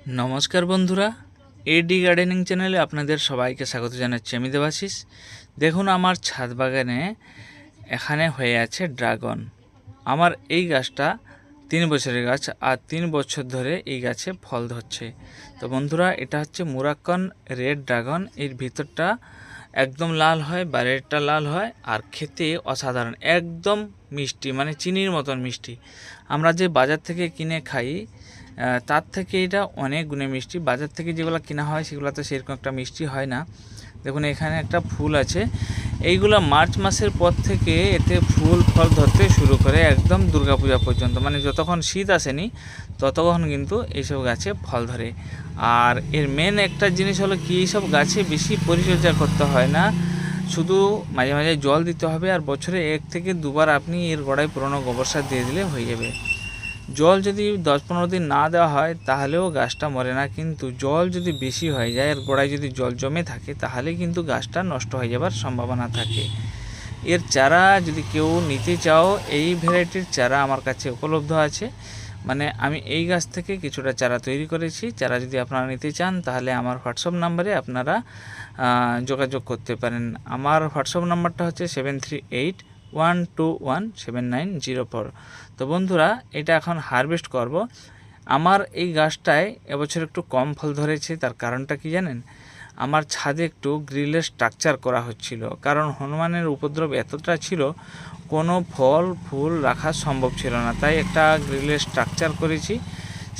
নমস্কার বন্ধুরা, এডি গার্ডেনিং চ্যানেলে আপনাদের সবাইকে স্বাগত জানাচ্ছি। আমি দেবাশিস। দেখুন, আমার ছাদ বাগানে এখানে হয়ে আছে ড্রাগন। আমার এই গাছটা 3 বছরের গাছ, আর 3 বছর ধরে এই গাছে ফল ধরছে। তো বন্ধুরা, এটা হচ্ছে মুরাক্কন রেড ড্রাগন। এর ভিতরটা একদম লাল হয়, বাইরেরটা লাল হয়, আর খেতে অসাধারণ, একদম মিষ্টি, মানে চিনির মতন মিষ্টি। আমরা যে বাজার থেকে কিনে খাই তার থেকে এটা অনেক গুণে মিষ্টি। বাজার থেকে যেগুলো কেনা হয় সেগুলো তো সেরকম একটা মিষ্টি হয় না। দেখুন, এখানে একটা ফুল আছে। এইগুলো মার্চ মাসের পর থেকে এতে ফুল ফল ধরতে শুরু করে একদম দুর্গাপূজা পর্যন্ত, মানে যতক্ষণ শীত আসেনি ততক্ষণ কিন্তু এইসব গাছে ফল ধরে। আর এর মেন একটা জিনিস হলো কি, এইসব গাছে বেশি পরিচর্যা করতে হয় না, শুধু মাঝে মাঝে জল দিতে হবে। আর বছরে 1 থেকে 2 বার আপনি এর গোড়ায় পুরনো গোবর সার দিয়ে দিলে হয়ে যাবে। জল যদি 10-15 দিন না দেওয়া হয় তাহলেও গাছটা মরে না, কিন্তু জল যদি বেশি হয়ে যায় আর গোড়ায় যদি জল জমে থাকে তাহলে কিন্তু গাছটা নষ্ট হয়ে যাবার সম্ভাবনা থাকে। এর চারা যদি কেউ নিতে চাও, এই ভ্যারাইটির চারা আমার কাছে উপলব্ধ আছে। মানে আমি এই গাছ থেকে কিছুটা চারা তৈরি করেছি। চারা যদি আপনারা নিতে চান তাহলে আমার হোয়াটসঅ্যাপ নাম্বারে আপনারা যোগাযোগ করতে পারেন। আমার হোয়াটসঅ্যাপ নাম্বারটা হচ্ছে 7381217904। তো বন্ধুরা, এটা এখন হারভেস্ট করব। আমার এই গাছটায় এবছর একটু কম ফল ধরেছে। তার কারণটা কি জানেন? আমার ছাদে একটু গ্রিলের স্ট্রাকচার করা হচ্ছিল, কারণ হনুমানের উপদ্রব এতটা ছিল, কোনো ফল ফুল রাখা সম্ভব ছিল না। তাই একটা গ্রিলের স্ট্রাকচার করেছি।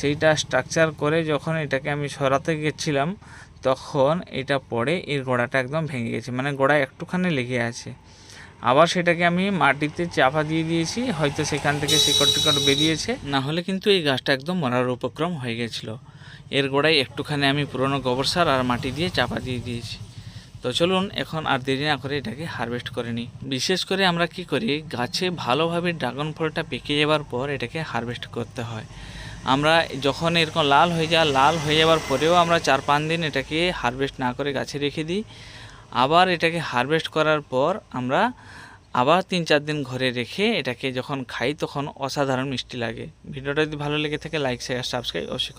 সেইটা স্ট্রাকচার করে যখন এটাকে আমি সরাতে গেছিলাম তখন এটা পড়ে এর গোড়াটা একদম ভেঙে গেছে, মানে গোড়ায় একটুখানি লেগে আছে। আবার সেটাকে আমি মাটিতে চাপা দিয়ে দিয়েছি, হয়তো সেখান থেকে শিকড় টিকড় বেরিয়েছে, না হলে কিন্তু এই গাছটা একদম মরার উপক্রম হয়ে গেছিলো। এর গোড়ায় একটুখানি আমি পুরনো গোবর সার আর মাটি দিয়ে চাপা দিয়ে দিয়েছি। তো চলুন এখন আর দেরি না করে এটাকে হারভেস্ট করে নিই। বিশেষ করে আমরা কি করি, গাছে ভালোভাবে ড্রাগন ফলটা পেকে যাওয়ার পর এটাকে হারভেস্ট করতে হয়। আমরা যখন এরকম লাল হয়ে যাওয়ার পরেও আমরা 4-5 দিন এটাকে হারভেস্ট না করে গাছে রেখে দিই। আবার এটাকে হারভেস্ট করার পর আমরা আবার 3-4 দিন ঘরে রেখে এটাকে যখন খাই তখন অসাধারণ মিষ্টি লাগে। ভিডিওটা যদি ভালো লেগে থাকে লাইক শেয়ার সাবস্ক্রাইব অবশ্যই করুন।